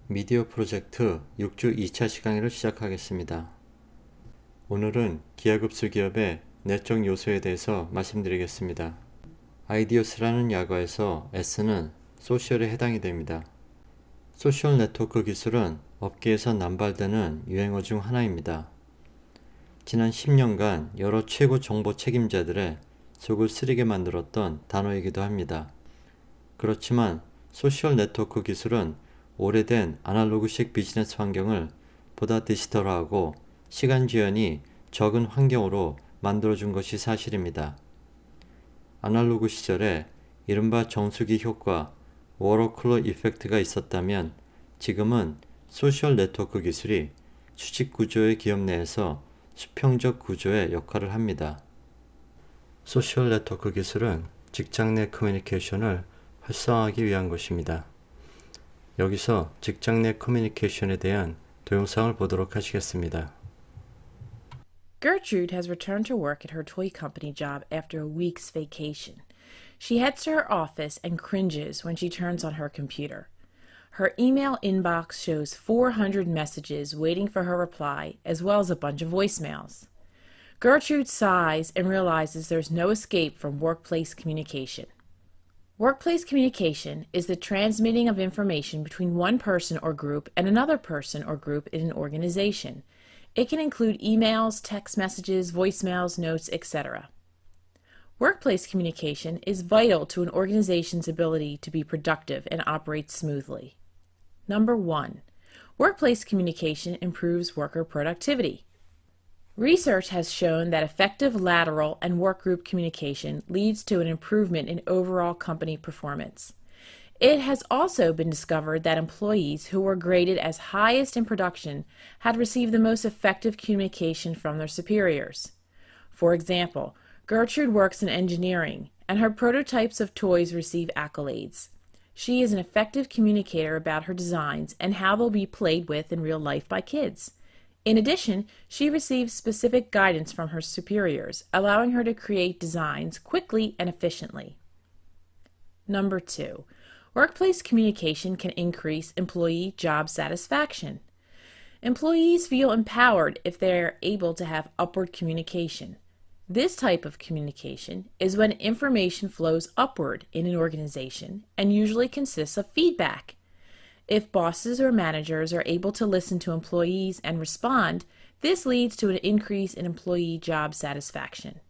미디어 프로젝트 6주 2차 시간을 시작하겠습니다. 오늘은 기하급수 기업의 내적 요소에 대해서 말씀드리겠습니다. 아이디어스라는 약어에서 S는 소셜에 해당이 됩니다. 소셜 네트워크 기술은 업계에서 남발되는 유행어 중 하나입니다. 지난 10년간 여러 최고 정보 책임자들의 속을 쓰리게 만들었던 단어이기도 합니다. 그렇지만 소셜 네트워크 기술은 오래된 아날로그식 비즈니스 환경을 보다 디지털화하고 시간 지연이 적은 환경으로 만들어준 것이 사실입니다. 아날로그 시절에 이른바 정수기 효과, 워터쿨러 이펙트가 있었다면 지금은 소셜 네트워크 기술이 수직 구조의 기업 내에서 수평적 구조의 역할을 합니다. 소셜 네트워크 기술은 직장 내 커뮤니케이션을 활성화하기 위한 것입니다. 여기서 직장 내 커뮤니케이션에 대한 동영상을 보도록 하시겠습니다. Gertrude has returned to work at her toy company job after a week's vacation. She heads to her office and cringes when she turns on her computer. Her email inbox shows 400 messages waiting for her reply, as well as a bunch of voicemails. Gertrude sighs and realizes there's no escape from workplace communication. Workplace communication is the transmitting of information between one person or group and another person or group in an organization. It can include emails, text messages, voicemails, notes, etc. Workplace communication is vital to an organization's ability to be productive and operate smoothly. Number 1. Workplace communication improves worker productivity. Research has shown that effective lateral and workgroup communication leads to an improvement in overall company performance. It has also been discovered that employees who were graded as highest in production had received the most effective communication from their superiors. For example, Gertrude works in engineering, and her prototypes of toys receive accolades. She is an effective communicator about her designs and how they'll be played with in real life by kids. In addition, she receives specific guidance from her superiors, allowing her to create designs quickly and efficiently. Number 2. Workplace communication can increase employee job satisfaction. Employees feel empowered if they are able to have upward communication. This type of communication is when information flows upward in an organization and usually consists of feedback. If bosses or managers are able to listen to employees and respond, this leads to an increase in employee job satisfaction.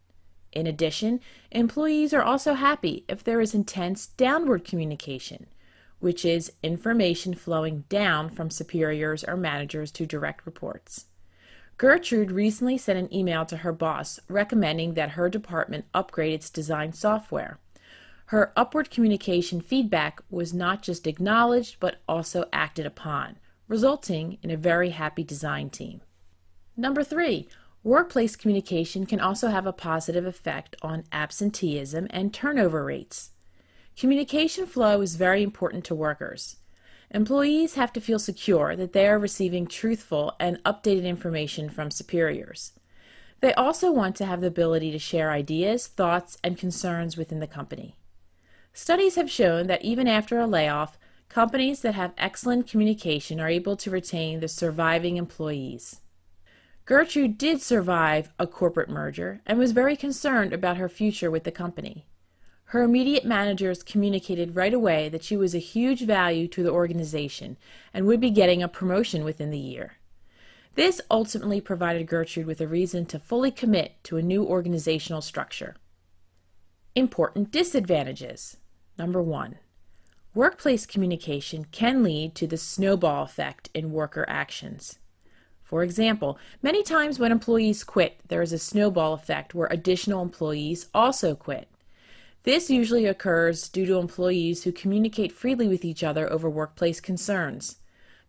In addition, employees are also happy if there is intense downward communication, which is information flowing down from superiors or managers to direct reports. Gertrude recently sent an email to her boss recommending that her department upgrade its design software. Her upward communication feedback was not just acknowledged but also acted upon, resulting in a very happy design team. Number 3. Workplace communication can also have a positive effect on absenteeism and turnover rates. Communication flow is very important to workers. Employees have to feel secure that they are receiving truthful and updated information from superiors. They also want to have the ability to share ideas, thoughts, and concerns within the company. Studies have shown that even after a layoff, companies that have excellent communication are able to retain the surviving employees. Gertrude did survive a corporate merger and was very concerned about her future with the company. Her immediate managers communicated right away that she was a huge value to the organization and would be getting a promotion within the year. This ultimately provided Gertrude with a reason to fully commit to a new organizational structure. Important disadvantages. Number 1. Workplace communication can lead to the snowball effect in worker actions. For example, many times when employees quit, there is a snowball effect where additional employees also quit. This usually occurs due to employees who communicate freely with each other over workplace concerns.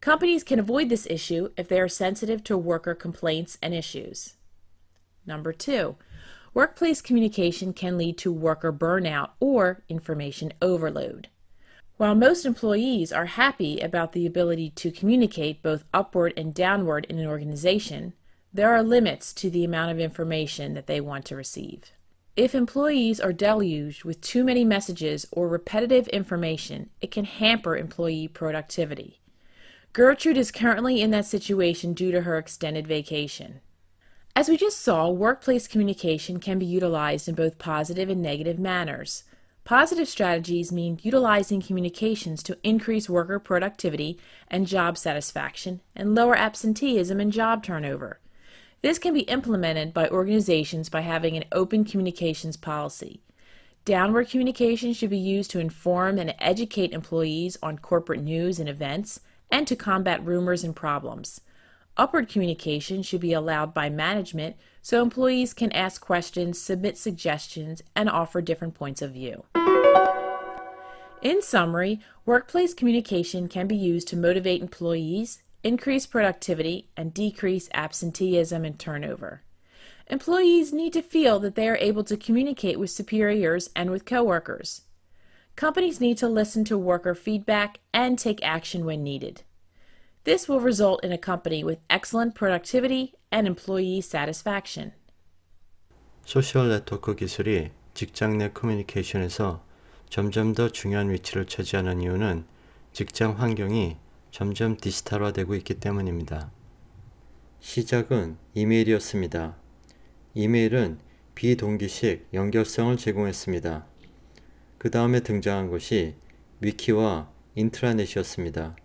Companies can avoid this issue if they are sensitive to worker complaints and issues. Number 2. Workplace communication can lead to worker burnout or information overload. While most employees are happy about the ability to communicate both upward and downward in an organization, there are limits to the amount of information that they want to receive. If employees are deluged with too many messages or repetitive information, it can hamper employee productivity. Gertrude is currently in that situation due to her extended vacation. As we just saw, workplace communication can be utilized in both positive and negative manners. Positive strategies mean utilizing communications to increase worker productivity and job satisfaction and lower absenteeism and job turnover. This can be implemented by organizations by having an open communications policy. Downward communication should be used to inform and educate employees on corporate news and events and to combat rumors and problems. Upward communication should be allowed by management so employees can ask questions, submit suggestions, and offer different points of view. In summary, workplace communication can be used to motivate employees, increase productivity, and decrease absenteeism and turnover. Employees need to feel that they are able to communicate with superiors and with coworkers. Companies need to listen to worker feedback and take action when needed. This will result in a company with excellent productivity and employee satisfaction. 소셜 네트워크 기술이 직장 내 커뮤니케이션에서 점점 더 중요한 위치를 차지하는 이유는 직장 환경이 점점 디지털화되고 있기 때문입니다. 시작은 이메일이었습니다. 이메일은 비동기식 연결성을 제공했습니다. 그 다음에 등장한 것이 위키와 인트라넷이었습니다.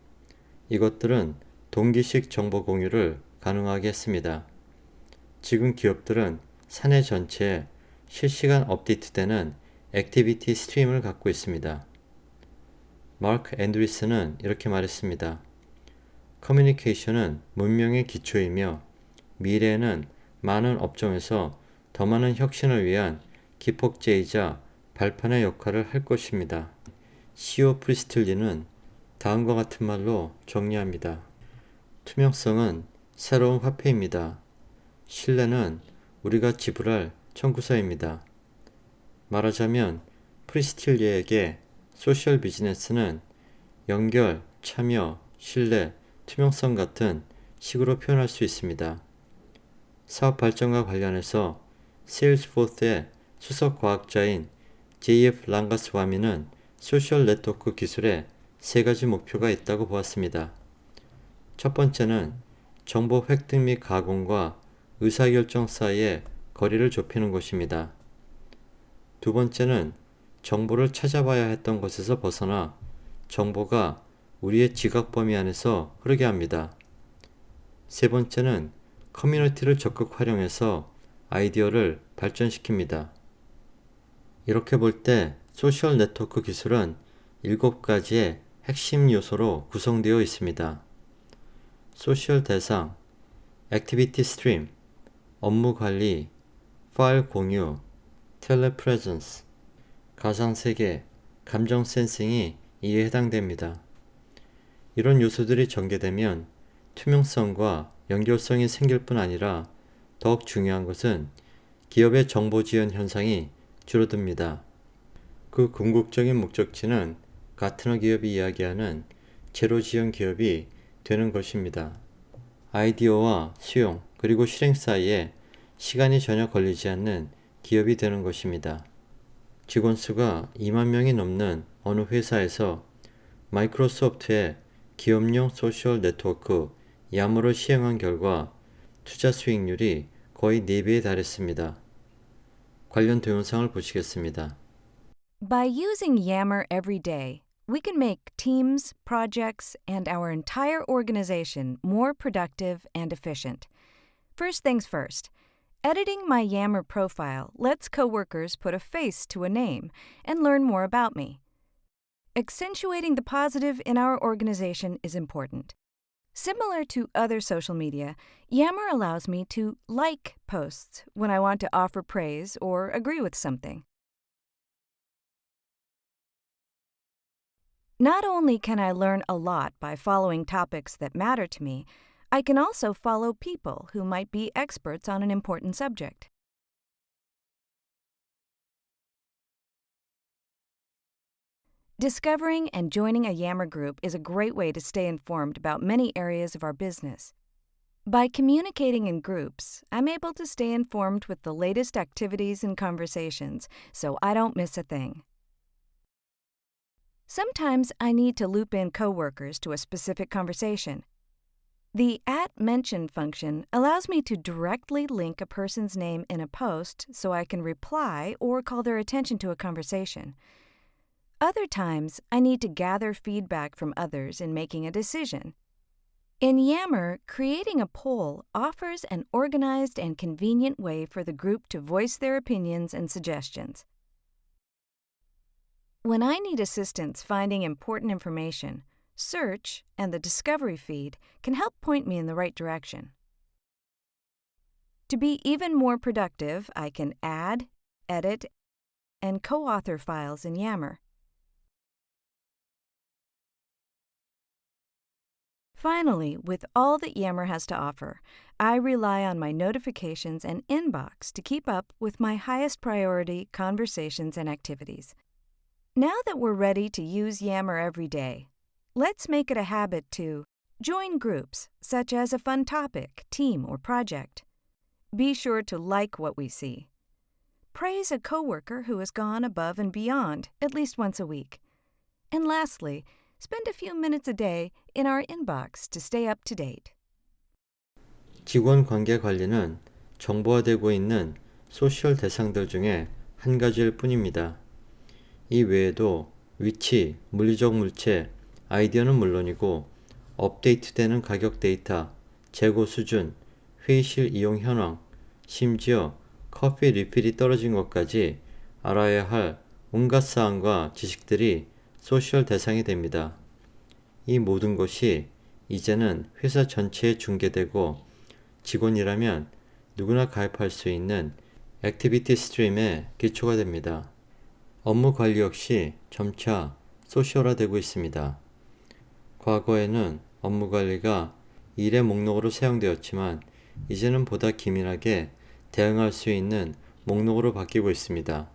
이것들은 동기식 정보 공유를 가능하게 했습니다. 지금 기업들은 사내 전체에 실시간 업데이트되는 액티비티 스트림을 갖고 있습니다. 마크 앤드리스는 이렇게 말했습니다. 커뮤니케이션은 문명의 기초이며 미래에는 많은 업종에서 더 많은 혁신을 위한 기폭제이자 발판의 역할을 할 것입니다. 시오 프리스틀리는 다음과 같은 말로 정리합니다. 투명성은 새로운 화폐입니다. 신뢰는 우리가 지불할 청구서입니다. 말하자면 프리스틸리에게 소셜 비즈니스는 연결, 참여, 신뢰, 투명성 같은 식으로 표현할 수 있습니다. 사업 발전과 관련해서 세일즈포스의 수석 과학자인 J.F. 랑가스와미는 소셜 네트워크 기술에 세 가지 목표가 있다고 보았습니다. 첫 번째는 정보 획득 및 가공과 의사결정 사이의 거리를 좁히는 것입니다. 두 번째는 정보를 찾아봐야 했던 것에서 벗어나 정보가 우리의 지각 범위 안에서 흐르게 합니다. 세 번째는 커뮤니티를 적극 활용해서 아이디어를 발전시킵니다. 이렇게 볼 때 소셜 네트워크 기술은 7가지의 핵심 요소로 구성되어 있습니다. 소셜 대상, 액티비티 스트림, 업무 관리, 파일 공유, 텔레프레전스, 가상세계, 감정 센싱이 이에 해당됩니다. 이런 요소들이 전개되면 투명성과 연결성이 생길 뿐 아니라 더욱 중요한 것은 기업의 정보 지연 현상이 줄어듭니다. 그 궁극적인 목적지는 가트너 기업이 이야기하는 제로 지연 기업이 되는 것입니다. 아이디어와 수용 그리고 실행 사이에 시간이 전혀 걸리지 않는 기업이 되는 것입니다. 직원 수가 2만 명이 넘는 어느 회사에서 마이크로소프트의 기업용 소셜 네트워크 야머를 시행한 결과 투자 수익률이 거의 4배에 달했습니다. 관련 동영상을 보시겠습니다. By using Yammer every day, we can make teams, projects, and our entire organization more productive and efficient. First things first, editing my Yammer profile lets coworkers put a face to a name and learn more about me. Accentuating the positive in our organization is important. Similar to other social media, Yammer allows me to like posts when I want to offer praise or agree with something. Not only can I learn a lot by following topics that matter to me, I can also follow people who might be experts on an important subject. Discovering and joining a Yammer group is a great way to stay informed about many areas of our business. By communicating in groups, I'm able to stay informed with the latest activities and conversations, so I don't miss a thing. Sometimes I need to loop in coworkers to a specific conversation. The @mention function allows me to directly link a person's name in a post so I can reply or call their attention to a conversation. Other times, I need to gather feedback from others in making a decision. In Yammer, creating a poll offers an organized and convenient way for the group to voice their opinions and suggestions. When I need assistance finding important information, Search and the Discovery feed can help point me in the right direction. To be even more productive, I can add, edit, and co-author files in Yammer. Finally, with all that Yammer has to offer, I rely on my notifications and inbox to keep up with my highest priority conversations and activities. Now that we're ready to use Yammer every day, let's make it a habit to join groups, such as a fun topic, team, or project. Be sure to like what we see. Praise a coworker who has gone above and beyond at least once a week. And lastly, spend a few minutes a day in our inbox to stay up to date. 직원 관계 관리는 정보화되고 있는 소셜 대상들 중에 한 가지일 뿐입니다. 이 외에도 위치, 물리적 물체, 아이디어는 물론이고 업데이트되는 가격 데이터, 재고 수준, 회의실 이용 현황, 심지어 커피 리필이 떨어진 것까지 알아야 할 온갖 사항과 지식들이 소셜 대상이 됩니다. 이 모든 것이 이제는 회사 전체에 중계되고 직원이라면 누구나 가입할 수 있는 액티비티 스트림의 기초가 됩니다. 업무 관리 역시 점차 소셜화되고 있습니다. 과거에는 업무 관리가 일의 목록으로 사용되었지만 이제는 보다 기민하게 대응할 수 있는 목록으로 바뀌고 있습니다.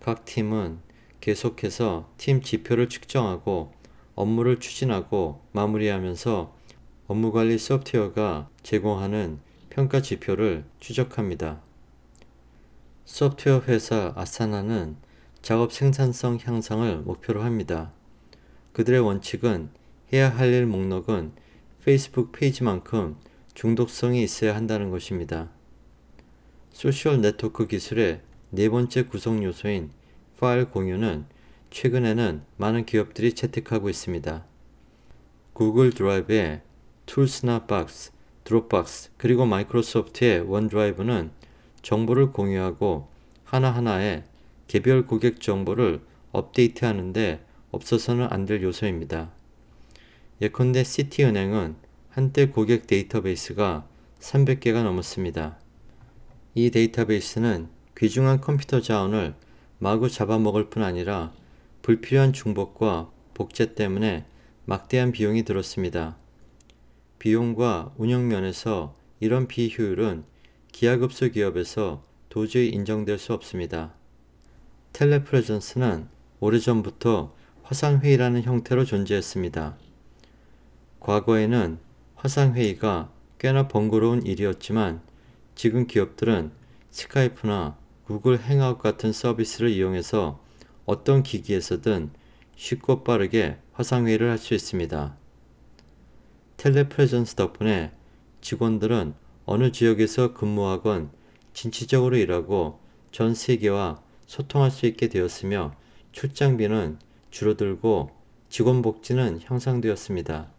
각 팀은 계속해서 팀 지표를 측정하고 업무를 추진하고 마무리하면서 업무관리 소프트웨어가 제공하는 평가 지표를 추적합니다. 소프트웨어 회사 아사나는 작업 생산성 향상을 목표로 합니다. 그들의 원칙은 해야 할 일 목록은 페이스북 페이지만큼 중독성이 있어야 한다는 것입니다. 소셜 네트워크 기술의 네 번째 구성 요소인 파일 공유는 최근에는 많은 기업들이 채택하고 있습니다. 구글 드라이브의 툴스나 박스, 드롭박스, 그리고 마이크로소프트의 원드라이브는 정보를 공유하고 하나하나의 개별 고객 정보를 업데이트하는데 없어서는 안 될 요소입니다. 예컨대 시티은행은 한때 고객 데이터베이스가 300개가 넘었습니다. 이 데이터베이스는 귀중한 컴퓨터 자원을 마구 잡아먹을 뿐 아니라 불필요한 중복과 복제 때문에 막대한 비용이 들었습니다. 비용과 운영 면에서 이런 비효율은 기하급수 기업에서 도저히 인정될 수 없습니다. 텔레프레전스는 오래전부터 화상회의라는 형태로 존재했습니다. 과거에는 화상회의가 꽤나 번거로운 일이었지만 지금 기업들은 스카이프나 구글 행아웃 같은 서비스를 이용해서 어떤 기기에서든 쉽고 빠르게 화상회의를 할 수 있습니다. 텔레프레전스 덕분에 직원들은 어느 지역에서 근무하건 진취적으로 일하고 전 세계와 소통할 수 있게 되었으며 출장비는 줄어들고 직원 복지는 향상되었습니다.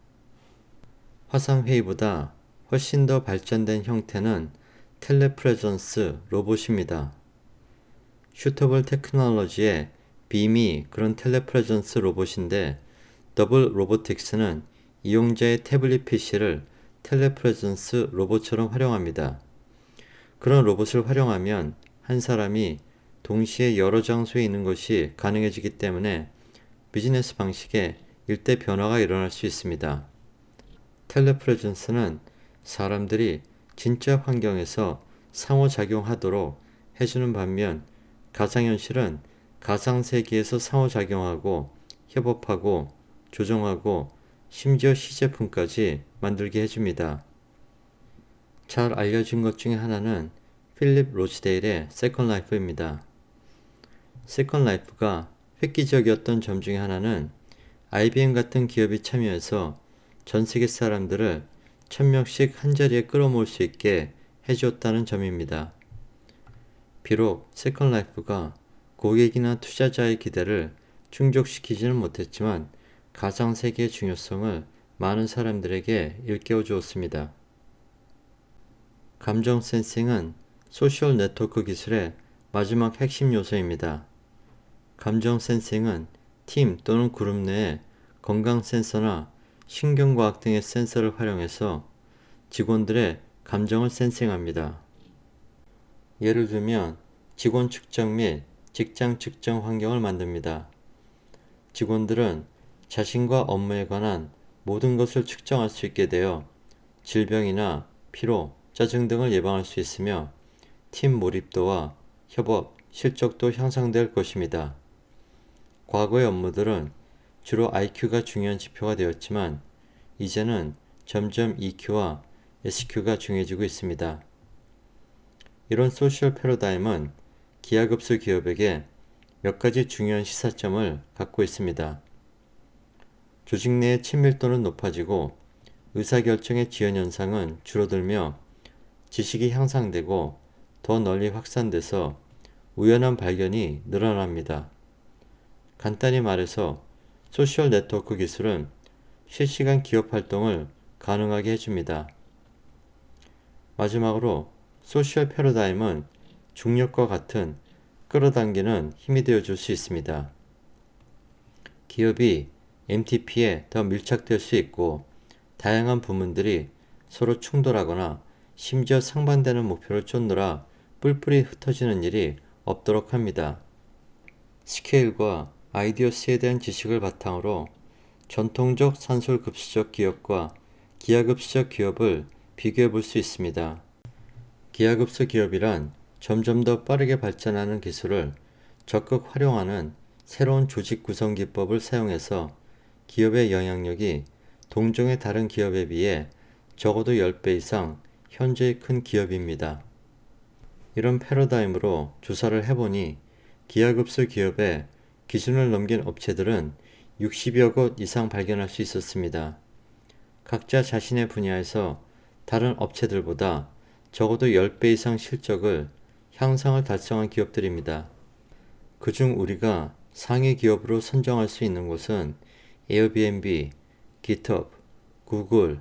화상회의보다 훨씬 더 발전된 형태는 텔레프레전스 로봇입니다. 슈터블 테크놀로지의 빔이 그런 텔레프레전스 로봇인데 더블 로보틱스는 이용자의 태블릿 PC를 텔레프레전스 로봇처럼 활용합니다. 그런 로봇을 활용하면 한 사람이 동시에 여러 장소에 있는 것이 가능해지기 때문에 비즈니스 방식에 일대 변화가 일어날 수 있습니다. 텔레프레전스는 사람들이 진짜 환경에서 상호작용하도록 해주는 반면 가상현실은 가상세계에서 상호작용하고 협업하고 조정하고 심지어 시제품까지 만들게 해줍니다. 잘 알려진 것 중에 하나는 필립 로치데일의 세컨 라이프입니다. 세컨 라이프가 획기적이었던 점 중에 하나는 IBM 같은 기업이 참여해서 전 세계 사람들을 1000명씩 한자리에 끌어모을 수 있게 해주었다는 점입니다. 비록 세컨라이프가 고객이나 투자자의 기대를 충족시키지는 못했지만 가상세계의 중요성을 많은 사람들에게 일깨워 주었습니다. 감정 센싱은 소셜 네트워크 기술의 마지막 핵심 요소입니다. 감정 센싱은 팀 또는 그룹 내에 건강 센서나 신경과학 등의 센서를 활용해서 직원들의 감정을 센싱합니다. 예를 들면 직원 측정 및 직장 측정 환경을 만듭니다. 직원들은 자신과 업무에 관한 모든 것을 측정할 수 있게 되어 질병이나 피로, 짜증 등을 예방할 수 있으며 팀 몰입도와 협업, 실적도 향상될 것입니다. 과거의 업무들은 주로 IQ가 중요한 지표가 되었지만 이제는 점점 EQ와 SQ가 중요해지고 있습니다. 이런 소셜 패러다임은 기하급수 기업에게 몇 가지 중요한 시사점을 갖고 있습니다. 조직 내의 친밀도는 높아지고 의사결정의 지연 현상은 줄어들며 지식이 향상되고 더 널리 확산돼서 우연한 발견이 늘어납니다. 간단히 말해서 소셜 네트워크 기술은 실시간 기업 활동을 가능하게 해줍니다. 마지막으로 소셜 패러다임은 중력과 같은 끌어당기는 힘이 되어줄 수 있습니다. 기업이 MTP에 더 밀착될 수 있고 다양한 부문들이 서로 충돌하거나 심지어 상반되는 목표를 쫓느라 뿔뿔이 흩어지는 일이 없도록 합니다. 스케일과 아이디어스에 대한 지식을 바탕으로 전통적 산술급수적 기업과 기하급수적 기업을 비교해 볼 수 있습니다. 기하급수 기업이란 점점 더 빠르게 발전하는 기술을 적극 활용하는 새로운 조직 구성 기법을 사용해서 기업의 영향력이 동종의 다른 기업에 비해 적어도 10배 이상 현저히 큰 기업입니다. 이런 패러다임으로 조사를 해보니 기하급수 기업의 기준을 넘긴 업체들은 60여 곳 이상 발견할 수 있었습니다. 각자 자신의 분야에서 다른 업체들보다 적어도 10배 이상 실적을 향상을 달성한 기업들입니다. 그중 우리가 상위 기업으로 선정할 수 있는 곳은 에어비앤비, GitHub, 구글,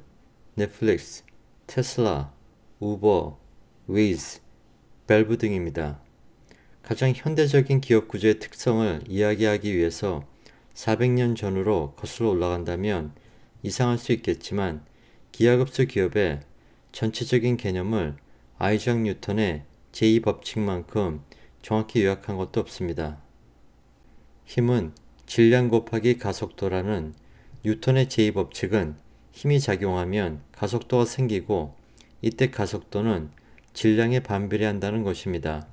넷플릭스, 테슬라, 우버, 웨이즈, 밸브 등입니다. 가장 현대적인 기업 구조의 특성을 이야기하기 위해서 400년 전으로 거슬러 올라간다면 이상할 수 있겠지만 기하급수 기업의 전체적인 개념을 아이작 뉴턴의 제2법칙만큼 정확히 요약한 것도 없습니다. 힘은 질량 곱하기 가속도라는 뉴턴의 제2법칙은 힘이 작용하면 가속도가 생기고 이때 가속도는 질량에 반비례한다는 것입니다.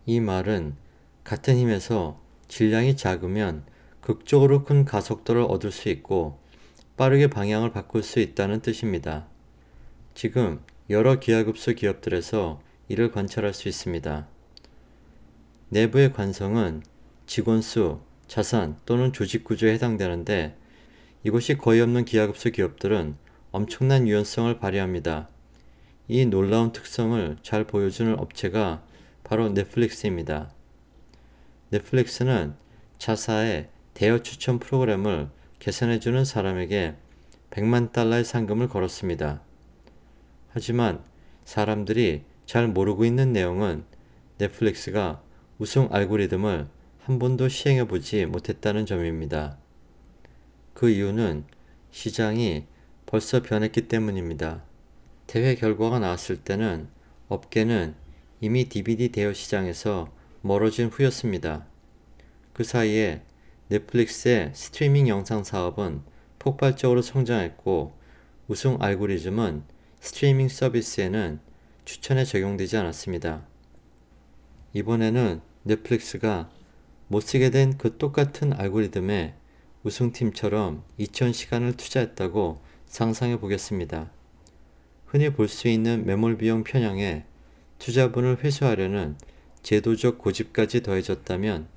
이 말은 같은 힘에서 질량이 작으면 극적으로 큰 가속도를 얻을 수 있고 빠르게 방향을 바꿀 수 있다는 뜻입니다. 지금 여러 기하급수 기업들에서 이를 관찰할 수 있습니다. 내부의 관성은 직원 수, 자산 또는 조직 구조에 해당되는데 이것이 거의 없는 기하급수 기업들은 엄청난 유연성을 발휘합니다. 이 놀라운 특성을 잘 보여주는 업체가 바로 넷플릭스입니다. 넷플릭스는 자사의 대여 추천 프로그램을 개선해주는 사람에게 $1,000,000의 상금을 걸었습니다. 하지만 사람들이 잘 모르고 있는 내용은 넷플릭스가 우승 알고리즘을 한 번도 시행해보지 못했다는 점입니다. 그 이유는 시장이 벌써 변했기 때문입니다. 대회 결과가 나왔을 때는 업계는 이미 DVD 대여 시장에서 멀어진 후였습니다. 그 사이에 넷플릭스의 스트리밍 영상 사업은 폭발적으로 성장했고 우승 알고리즘은 스트리밍 서비스에는 추천에 적용되지 않았습니다. 이번에는 넷플릭스가 못쓰게 된 그 똑같은 알고리즘에 우승팀처럼 2,000시간을 투자했다고 상상해 보겠습니다. 흔히 볼 수 있는 매몰 비용 편향에 투자분을 회수하려는 제도적 고집까지 더해졌다면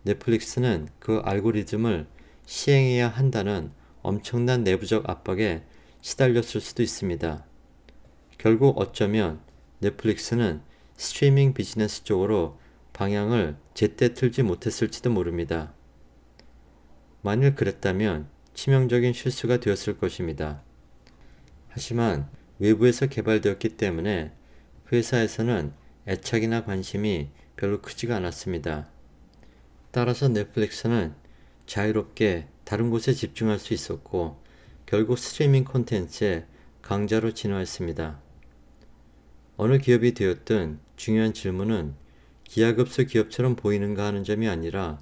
넷플릭스는 그 알고리즘을 시행해야 한다는 엄청난 내부적 압박에 시달렸을 수도 있습니다. 결국 어쩌면 넷플릭스는 스트리밍 비즈니스 쪽으로 방향을 제때 틀지 못했을지도 모릅니다. 만일 그랬다면 치명적인 실수가 되었을 것입니다. 하지만 외부에서 개발되었기 때문에 회사에서는 애착이나 관심이 별로 크지가 않았습니다. 따라서 넷플릭스는 자유롭게 다른 곳에 집중할 수 있었고 결국 스트리밍 콘텐츠의 강자로 진화했습니다. 어느 기업이 되었든 중요한 질문은 기하급수 기업처럼 보이는가 하는 점이 아니라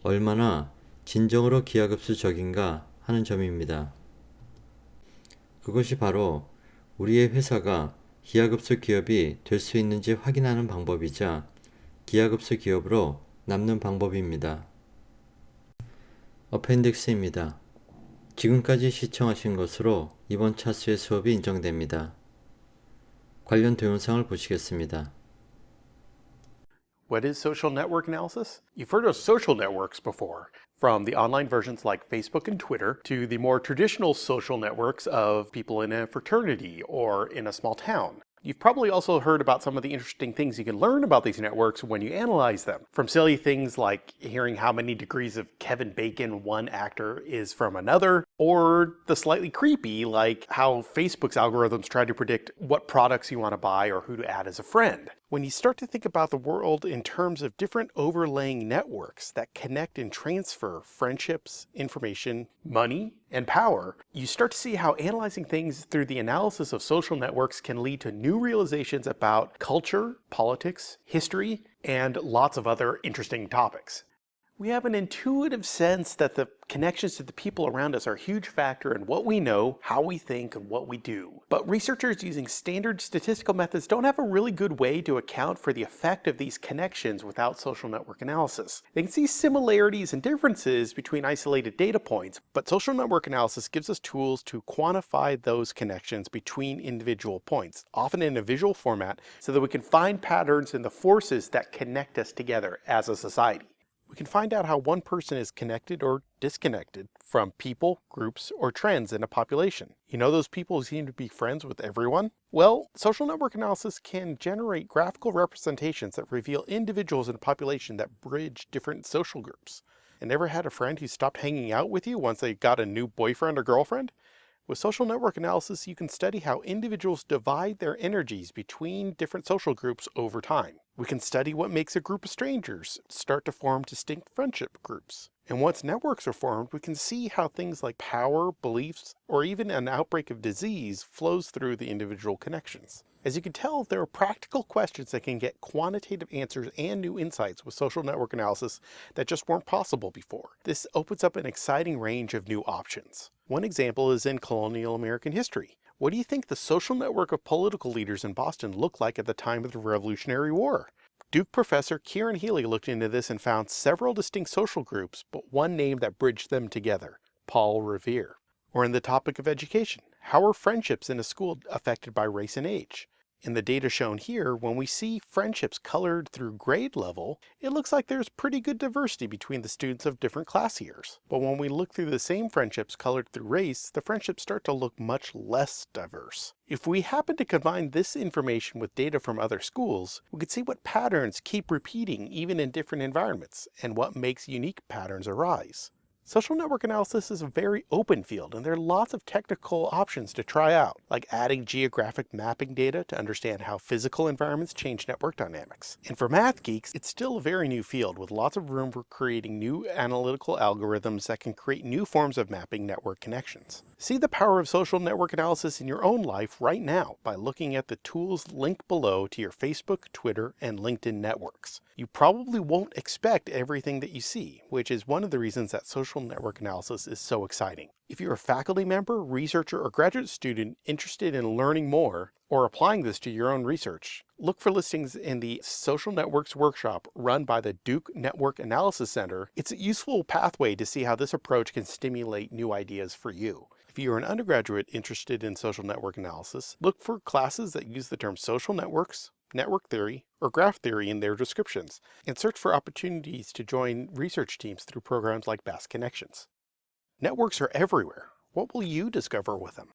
얼마나 진정으로 기하급수적인가 하는 점입니다. 그것이 바로 우리의 회사가 기하급수 기업이 될 수 있는지 확인하는 방법이자 기하급수 기업으로 남는 방법입니다. 어펜딕스입니다. 지금까지 시청하신 것으로 이번 차수의 수업이 인정됩니다. 관련 동영상을 보시겠습니다. What is social network analysis? You've heard of social networks before, from the online versions like Facebook and Twitter to the more traditional social networks of people in a fraternity or in a small town. You've probably also heard about some of the interesting things you can learn about these networks when you analyze them, from silly things like hearing how many degrees of Kevin Bacon one actor is from another, or the slightly creepy like how Facebook's algorithms try to predict what products you want to buy or who to add as a friend. When you start to think about the world in terms of different overlaying networks that connect and transfer friendships, information, money, and power, you start to see how analyzing things through the analysis of social networks can lead to new realizations about culture, politics, history, and lots of other interesting topics. We have an intuitive sense that the connections to the people around us are a huge factor in what we know, how we think, and what we do. But researchers using standard statistical methods don't have a really good way to account for the effect of these connections without social network analysis. They can see similarities and differences between isolated data points, but social network analysis gives us tools to quantify those connections between individual points, often in a visual format, so that we can find patterns in the forces that connect us together as a society. We can find out how one person is connected or disconnected from people, groups, or trends in a population. You know those people who seem to be friends with everyone? Well, social network analysis can generate graphical representations that reveal individuals in a population that bridge different social groups. And ever had a friend who stopped hanging out with you once they got a new boyfriend or girlfriend? With social network analysis, you can study how individuals divide their energies between different social groups over time. We can study what makes a group of strangers start to form distinct friendship groups. And once networks are formed, we can see how things like power, beliefs, or even an outbreak of disease flows through the individual connections. As you can tell, there are practical questions that can get quantitative answers and new insights with social network analysis that just weren't possible before. This opens up an exciting range of new options. One example is in colonial American history. What do you think the social network of political leaders in Boston looked like at the time of the Revolutionary War? Duke professor Kieran Healy looked into this and found several distinct social groups, but one name that bridged them together: Paul Revere. Or in the topic of education, how are friendships in a school affected by race and age? In the data shown here, when we see friendships colored through grade level, it looks like there's pretty good diversity between the students of different class years. But when we look through the same friendships colored through race, the friendships start to look much less diverse. If we happen to combine this information with data from other schools, we could see what patterns keep repeating even in different environments, and what makes unique patterns arise. Social network analysis is a very open field, and there are lots of technical options to try out, like adding geographic mapping data to understand how physical environments change network dynamics. And for math geeks, it's still a very new field with lots of room for creating new analytical algorithms that can create new forms of mapping network connections. See the power of social network analysis in your own life right now by looking at the tools linked below to your Facebook, Twitter, and LinkedIn networks. You probably won't expect everything that you see, which is one of the reasons that social network analysis is so exciting. If you're a faculty member, researcher, or graduate student interested in learning more or applying this to your own research, look for listings in the Social Networks Workshop run by the Duke Network Analysis Center. It's a useful pathway to see how this approach can stimulate new ideas for you. If you're an undergraduate interested in social network analysis, look for classes that use the term social networks, network theory, or graph theory in their descriptions, and search for opportunities to join research teams through programs like Bass Connections. Networks are everywhere. What will you discover with them?